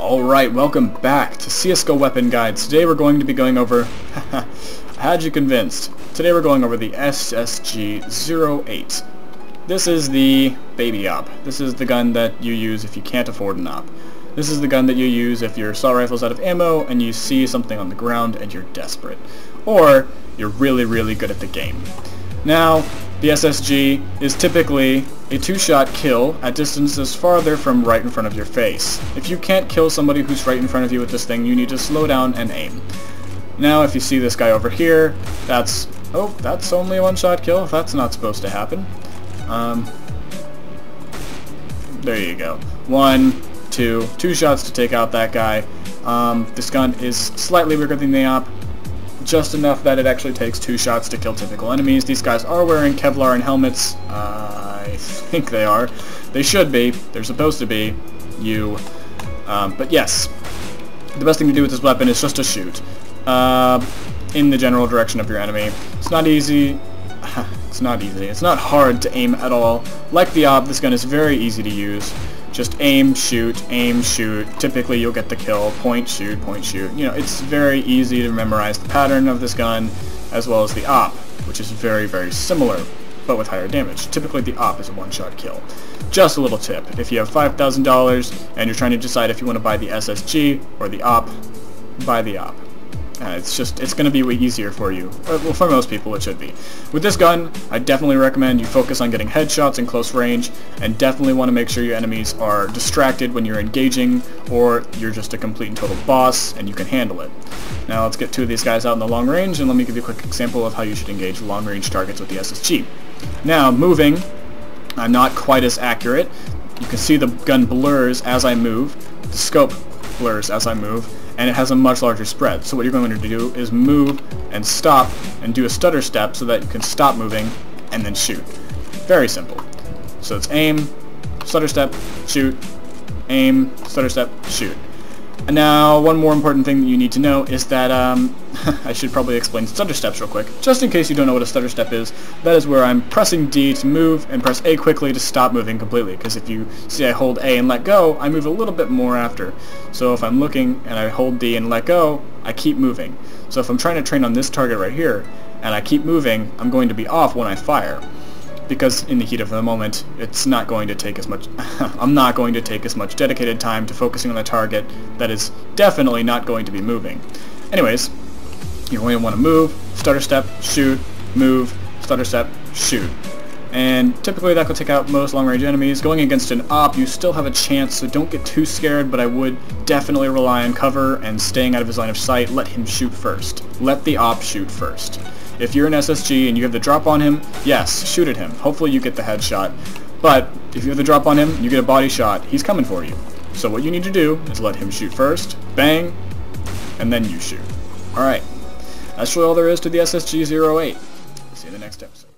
Alright, welcome back to CSGO Weapon Guides. Today we're going to be going over... I had you convinced. Today we're going over the SSG-08. This is the baby op. This is the gun that you use if you can't afford an op. This is the gun that you use if your assault rifle's out of ammo and you see something on the ground and you're desperate. Or you're really good at the game. Now, the SSG is typically a two-shot kill at distances farther from right in front of your face. If you can't kill somebody who's right in front of you with this thing, you need to slow down and aim. Now, if you see this guy over here, that's only a one-shot kill. That's not supposed to happen. There you go. Two shots to take out that guy. This gun is slightly bigger than the op. Just enough that it actually takes 2 shots to kill typical enemies. These guys are wearing Kevlar and helmets. I think they are. They should be. They're supposed to be. But yes, the best thing to do with this weapon is just to shoot in the general direction of your enemy. It's not easy. It's not easy. It's not hard to aim at all. Like the op, this gun is very easy to use. Just aim, shoot, aim, shoot. Typically you'll get the kill. Point, shoot, point, shoot. You know, it's very easy to memorize the pattern of this gun, as well as the op, which is very similar, but with higher damage. Typically the op is a one-shot kill. Just a little tip. If you have $5,000 and you're trying to decide if you want to buy the SSG or the op, buy the op. It's going to be way easier for you. Well, for most people it should be. With this gun, I definitely recommend you focus on getting headshots in close range, and definitely want to make sure your enemies are distracted when you're engaging, or you're just a complete and total boss and you can handle it. Now let's get 2 of these guys out in the long range, and let me give you a quick example of how you should engage long range targets with the SSG. Now, moving, I'm not quite as accurate. You can see the gun blurs as I move, the scope blurs as I move, and it has a much larger spread. So what you're going to do is move and stop and do a stutter step so that you can stop moving and then shoot. Very simple. So it's aim, stutter step, shoot, aim, stutter step, shoot. And now one more important thing that you need to know is that I should probably explain stutter steps real quick. Just in case you don't know what a stutter step is, that is where I'm pressing D to move and press A quickly to stop moving completely. Because if you see I hold A and let go, I move a little bit more after. So if I'm looking and I hold D and let go, I keep moving. So if I'm trying to train on this target right here and I keep moving, I'm going to be off when I fire. Because in the heat of the moment, it's not going to take as much I'm not going to take as much dedicated time to focusing on the target that is definitely not going to be moving. Anyways, you're going to want to move, stutter step, shoot, move, stutter step, shoot. And typically that could take out most long-range enemies. Going against an op, you still have a chance, so don't get too scared, but I would definitely rely on cover and staying out of his line of sight. Let him shoot first. Let the op shoot first. If you're an SSG and you have the drop on him, yes, shoot at him. Hopefully you get the headshot. But if you have the drop on him, you get a body shot, he's coming for you. So what you need to do is let him shoot first, bang, and then you shoot. Alright, that's really all there is to the SSG-08. See you in the next episode.